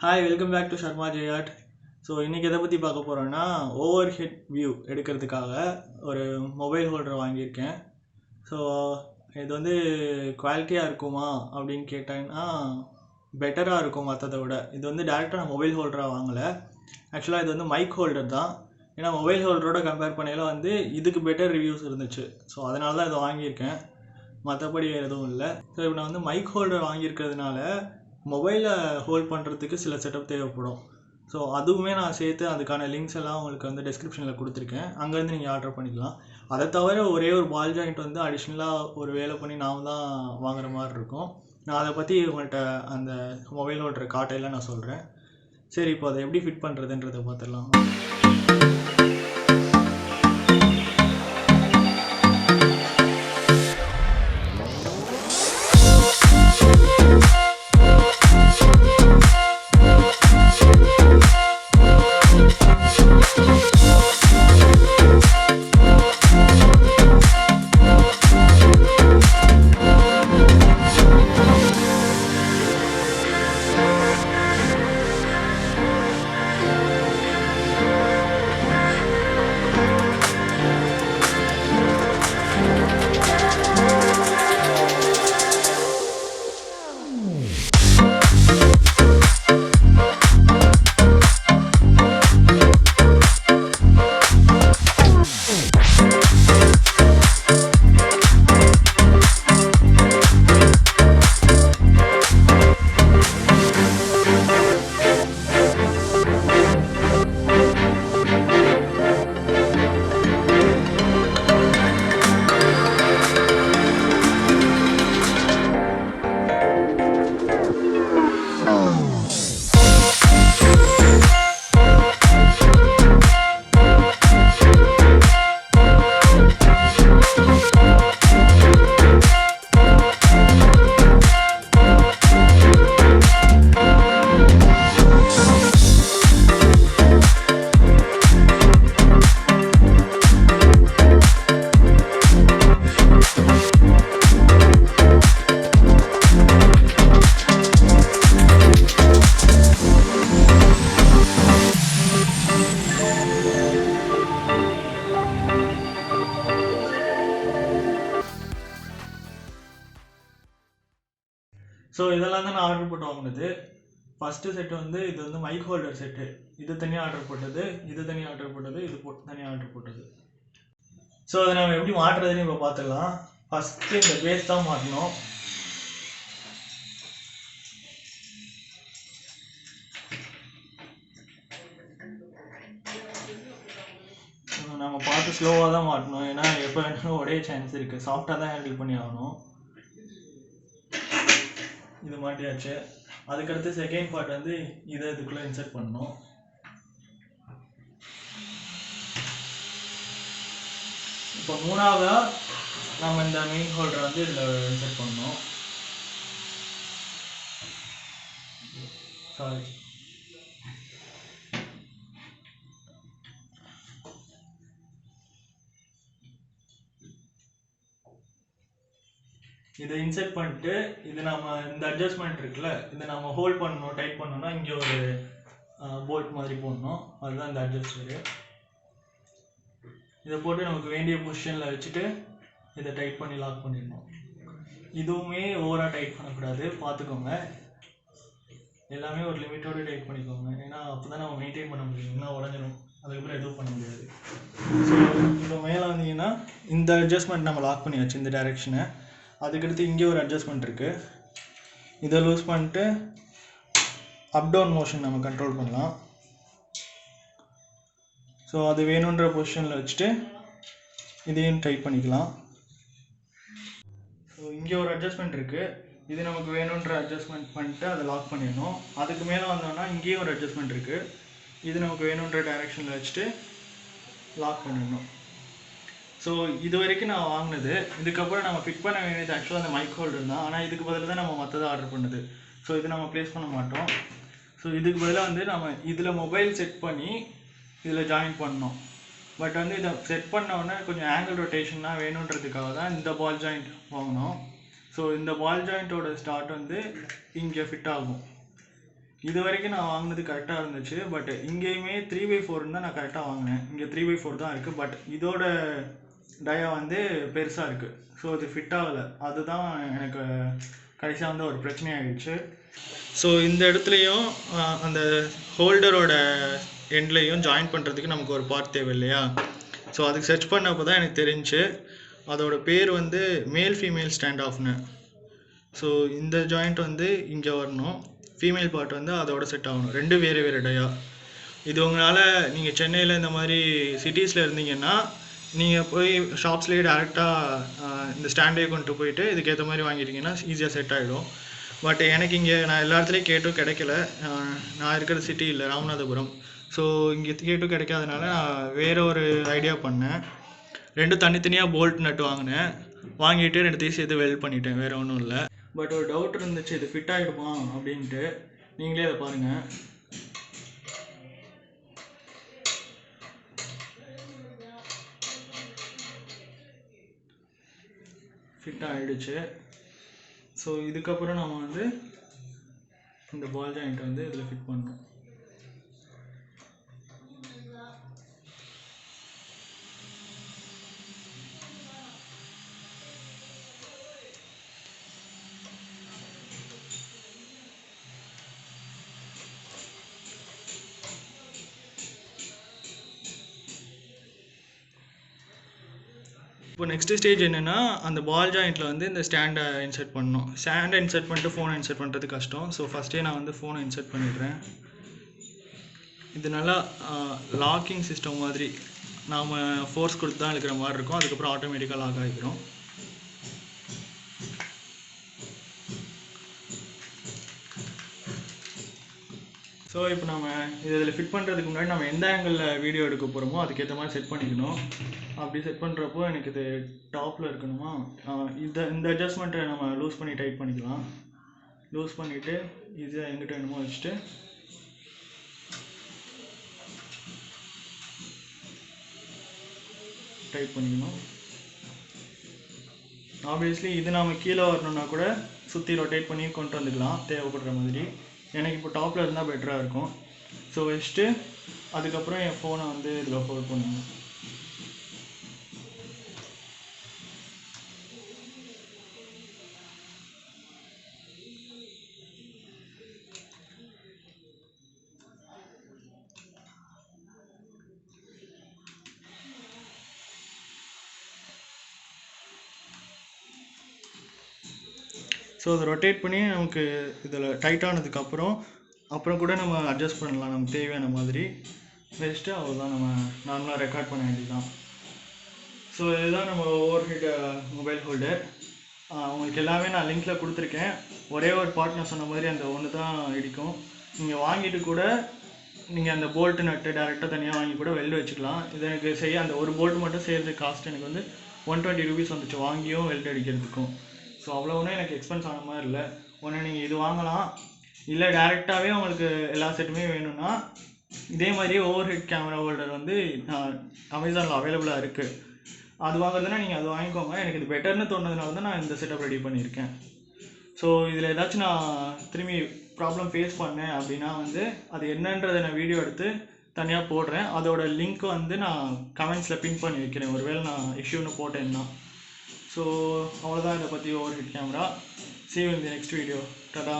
Hi welcome back to Sharma ஜெயாட். So இன்றைக்கி எதை பற்றி பார்க்க போகிறோன்னா ஓவர் ஹெட் வியூ எடுக்கிறதுக்காக ஒரு மொபைல் ஹோல்டர் வாங்கியிருக்கேன். ஸோ இது வந்து குவாலிட்டியாக இருக்குமா அப்படின்னு கேட்டாங்கன்னா பெட்டராக இருக்கும் மற்றதை விட. இது வந்து டேரெக்டாக நான் மொபைல் ஹோல்டராக வாங்கலை. ஆக்சுவலாக இது வந்து மைக் ஹோல்டர் தான். ஏன்னா மொபைல் ஹோல்டரோட கம்பேர் பண்ணையில் வந்து இதுக்கு பெட்டர் ரிவ்யூஸ் இருந்துச்சு. ஸோ அதனால தான் இதை வாங்கியிருக்கேன், மற்றபடி எதுவும் இல்லை. ஸோ இப்போ நான் வந்து மைக் ஹோல்டர் வாங்கியிருக்கிறதுனால மொபைலை ஹோல்ட் பண்ணுறதுக்கு சில செட்டப் தேவைப்படும். ஸோ அதுவுமே நான் சேர்த்து அதுக்கான லிங்க்ஸ் எல்லாம் உங்களுக்கு வந்து டிஸ்கிரிப்ஷனில் கொடுத்துருக்கேன். அங்கேருந்து நீங்கள் ஆர்டர் பண்ணிக்கலாம். அதை தவிர ஒரே ஒரு பால் ஜாயிண்ட் வந்து அடிஷ்னலாக ஒரு வேலை பண்ணி நான் தான் வாங்குற மாதிரி இருக்கும். நான் அதை பற்றி உங்கள்கிட்ட அந்த மொபைல் ஹோல்டர் காட்டையில் நான் சொல்கிறேன். சரி, இப்போ அதை எப்படி ஃபிட் பண்ணுறதுன்றதை பார்த்துடலாம். ஸோ இதெல்லாம் தான் நான் ஆர்டர் போட்டு வாங்கினது. ஃபஸ்ட்டு செட்டு வந்து இது வந்து மைக் ஹோல்டர் செட்டு. இது தனியாக ஆர்டர் போட்டது, இது தனியாக ஆர்டர் போட்டது, இது தனியாக ஆர்டர் போட்டது. ஸோ அதை நம்ம எப்படி மாட்டுறதுன்னு இப்போ பார்த்துடலாம். ஃபஸ்ட்டு இந்த பேஸ் தான் மாட்டணும். நம்ம பார்த்து ஸ்லோவாக தான் மாட்டணும், ஏன்னா எப்போ வேணாலும் ஒரே சான்ஸ் இருக்குது. சாஃப்டாக தான் ஹேண்டில் பண்ணி ஆகணும். இது மாட்டியாச்சு. அதுக்கடுத்து செகண்ட் பார்ட் வந்து இதை இதுக்குள்ளே இன்சர்ட் பண்ணணும். இப்போ மூணாவதாக நம்ம இந்த மெயின் ஹோல்டரை வந்து இதில் இன்சர்ட் பண்ணணும். சாரி, இதை இன்சர்ட் பண்ணிட்டு இது நம்ம இந்த அட்ஜஸ்ட்மெண்ட் இருக்குல்ல, இதை நம்ம ஹோல்ட் பண்ணணும். டைட் பண்ணணும்னா இங்கே ஒரு போல்ட் மாதிரி போடணும். அதுதான் இந்த அட்ஜஸ்டரு. இதை போட்டு நமக்கு வேண்டிய பொசிஷனில் வச்சுட்டு இதை டைட் பண்ணி லாக் பண்ணிடணும். இதுவுமே ஓவராக டைட் பண்ணக்கூடாது, பார்த்துக்கோங்க. எல்லாமே ஒரு லிமிட்டோடு டைட் பண்ணிக்கோங்க, ஏன்னா அப்போ தான் நம்ம மெயின்டைன் பண்ண முடியும். இல்லைன்னா உடஞ்சிடும், அதுக்கப்புறம் எதுவும் பண்ண முடியாது. ஸோ இப்போ மேலே வந்தீங்கன்னா இந்த அட்ஜஸ்ட்மெண்ட் நம்ம லாக் பண்ணியாச்சு, இந்த டைரெக்ஷனை. அதுக்கடுத்து இங்கே ஒரு அட்ஜஸ்ட்மெண்ட் இருக்குது. இதை லூஸ் பண்ணிட்டு அப் டவுன் மோஷன் நம்ம கண்ட்ரோல் பண்ணலாம். ஸோ அது வேணுன்ற பொசிஷனில் வச்சுட்டு இதையும் டைட் பண்ணிக்கலாம். ஸோ இங்கே ஒரு அட்ஜஸ்ட்மெண்ட் இருக்குது. இது நமக்கு வேணுன்ற அட்ஜஸ்ட்மெண்ட் பண்ணிட்டு அதை லாக் பண்ணிடணும். அதுக்கு மேலே வந்தோம்னா இங்கேயும் ஒரு அட்ஜஸ்ட்மெண்ட் இருக்குது. இது நமக்கு வேணுன்ற டைரெக்ஷனில் வச்சுட்டு லாக் பண்ணிடணும். ஸோ இது வரைக்கும் நான் வாங்கினது. இதுக்கப்புறம் நம்ம ஃபிட் பண்ண வேண்டியது ஆக்சுவலாக அந்த மைக் ஹோல்டர் தான். ஆனால் இதுக்கு பதில் தான் நம்ம மற்றதை ஆர்டர் பண்ணுது. ஸோ இது நம்ம ப்ளேஸ் பண்ண மாட்டோம். ஸோ இதுக்கு பதிலாக வந்து நம்ம இதில் மொபைல் செட் பண்ணி இதில் ஜாயின் பண்ணோம். பட் வந்து இதை செட் பண்ணோடனே கொஞ்சம் ஆங்கிள் ரொட்டேஷனாக வேணுன்றதுக்காக தான் இந்த பால் ஜாயிண்ட் வாங்கினோம். ஸோ இந்த பால் ஜாயிண்ட்டோட ஸ்டார்ட் வந்து இங்கே ஃபிட் ஆகும். இது வரைக்கும் நான் வாங்கினது கரெக்டாக இருந்துச்சு. பட் இங்கேயுமே 3/4 தான் நான் கரெக்டாக வாங்கினேன். இங்கே 3/4 தான் இருக்குது. பட் இதோட டயா வந்து பெருசாக இருக்குது. ஸோ அது ஃபிட் ஆகலை. அதுதான் எனக்கு கடைசியாக வந்து ஒரு பிரச்சனையாகிடுச்சு. ஸோ இந்த இடத்துலையும் அந்த ஹோல்டரோட எண்ட்லேயும் ஜாயின் பண்ணுறதுக்கு நமக்கு ஒரு பார்ட் தேவை இல்லையா? ஸோ அதுக்கு சர்ச் பண்ணப்போ தான் எனக்கு தெரிஞ்சு அதோட பேர் வந்து மேல் ஃபீமேல் ஸ்டாண்ட் ஆஃப்னு. ஸோ இந்த ஜாயிண்ட் வந்து இங்கே வரணும், ஃபீமேல் பார்ட் வந்து அதோட செட் ஆகணும். 2 வேறு வேறு டயா. இது உங்களால் நீங்கள் சென்னையில் இந்த மாதிரி சிட்டிஸில் இருந்தீங்கன்னா நீங்கள் போய் ஷாப்ஸ்லேயே டேரெக்டாக இந்த ஸ்டாண்டே கொண்டு போயிட்டு இதுக்கேற்ற மாதிரி வாங்கிட்டீங்கன்னா ஈஸியாக செட் ஆகிடும். பட் எனக்கு இங்கே நான் எல்லா இடத்துலையும் கேட்டும் கிடைக்கல. நான் இருக்கிற சிட்டி இல்லை, ராமநாதபுரம். ஸோ இங்கே கேட்டும் கிடைக்காதனால நான் வேறு ஒரு ஐடியா பண்ணேன். 2 தனித்தனியாக போல்ட் நட்டு வாங்கினேன். வாங்கிட்டு 2த்தையும் சேர்த்து வெல்ட் பண்ணிட்டேன், வேறு ஒன்றும் இல்லை. பட் ஒரு டவுட் இருந்துச்சு, இது ஃபிட் ஆகிடுமா அப்படின்ட்டு. நீங்களே அதை பாருங்கள். ஃபிட் ஆகிடுச்சு. ஸோ இதுக்கப்புறம் நம்ம வந்து இந்த பால் ஜாயிண்ட் வந்து இதில் ஃபிட் பண்ணணும். இப்போ நெக்ஸ்ட்டு ஸ்டேஜ் என்னென்னா, அந்த பால் ஜாயிண்ட்டில் வந்து இந்த ஸ்டாண்டை இன்சர்ட் பண்ணணும். ஸ்டாண்டை இன்சர்ட் பண்ணிட்டு ஃபோனை இன்சர்ட் பண்ணுறது கஷ்டம். ஸோ ஃபஸ்ட்டே நான் வந்து ஃபோனை இன்சர்ட் பண்ணிடுறேன். இது நல்லா லாக்கிங் சிஸ்டம் மாதிரி நாம் ஃபோர்ஸ் கொடுத்து தான் இருக்கிற மாதிரி இருக்கும். அதுக்கப்புறம் ஆட்டோமேட்டிக்காக லாக் ஆகிக்கிறோம். ஸோ இப்போ நம்ம இதில் ஃபிட் பண்ணுறதுக்கு முன்னாடி நம்ம எந்த ஆங்கிளில் வீடியோ எடுக்க போகிறோமோ அதுக்கேற்ற மாதிரி செட் பண்ணிக்கணும். அப்படி செட் பண்ணுறப்போ எனக்கு இது டாப்பில் இருக்கணுமா, இந்த அட்ஜஸ்ட்மெண்ட்டை நம்ம லூஸ் பண்ணி டைட் பண்ணிக்கலாம். லூஸ் பண்ணிவிட்டு இது எங்கிட்ட என்னமோ வச்சுட்டு டைட் பண்ணிக்கணும். ஆப்வியஸ்லி இது நம்ம கீழே வரணுன்னா கூட சுற்றி ரொட்டேட் பண்ணி கொண்டு வந்துக்கலாம் தேவைப்படுற மாதிரி. எனக்கு இப்போ டாப்பில் இருந்தால் பெட்டராக இருக்கும். ஸோ வச்சுட்டு அதுக்கப்புறம் என் ஃபோனை வந்து இதில் ஹோல்ட் பண்ணுவேன். ஸோ அதை ரொட்டேட் பண்ணி நமக்கு இதில் டைட் ஆனதுக்கப்புறம் கூட நம்ம அட்ஜஸ்ட் பண்ணலாம் நமக்கு தேவையான மாதிரி. வச்சுட்டு அவ்வளோதான், நம்ம நார்மலாக ரெக்கார்ட் பண்ண வேண்டியதுதான். ஸோ இதுதான் நம்ம ஓவர் ஹெட் மொபைல் ஹோல்டர். உங்களுக்கு எல்லாமே நான் லிங்க்கில் கொடுத்துருக்கேன். ஒரே ஒரு பார்ட் நான் சொன்ன மாதிரி அந்த ஒன்று தான் இடிக்கும். நீங்கள் வாங்கிட்டு கூட நீங்கள் அந்த போல்ட்டு நட்டு டேரெக்டாக தனியாக வாங்கி கூட வெல்டு வச்சுக்கலாம். இது எனக்கு செய்ய அந்த ஒரு போல்ட் மட்டும் செய்கிறது காஸ்ட் எனக்கு வந்து 120 ரூபீஸ் வந்துச்சு, வாங்கியும் வெல்டு அடிக்கிறதுக்கும். ஸோ அவ்வளோ ஒன்றும் எனக்கு எக்ஸ்பென்ஸ் ஆன மாதிரி இல்லை. ஒன்று நீங்கள் இது வாங்கலாம், இல்லை டேரெக்டாகவே உங்களுக்கு எல்லா செட்டுமே வேணும்னா இதே மாதிரியே ஓவர் ஹெட் கேமரா ஹோல்டர் வந்து அமேசானில் அவைலபிளாக இருக்குது. அது வாங்குறதுனா நீங்கள் அது வாங்கிக்கோங்க. எனக்கு இது பெட்டர்னு தோணுதுனால தான் நான் இந்த செட்டப் ரெடி பண்ணியிருக்கேன். ஸோ இதில் ஏதாச்சும் நான் திரும்பி ப்ராப்ளம் ஃபேஸ் பண்ணேன் அப்படின்னா வந்து அது என்னன்றதை நான் வீடியோ எடுத்து தனியாக போடுறேன். அதோட லிங்க் வந்து நான் கமெண்ட்ஸில் பின் பண்ணி வைக்கிறேன், ஒருவேளை நான் இஷ்யூன்னு போட்டேன்னா. ஸோ அவ்வளோதான் இதை பற்றி over head camera. See you in the next video. Ta-da.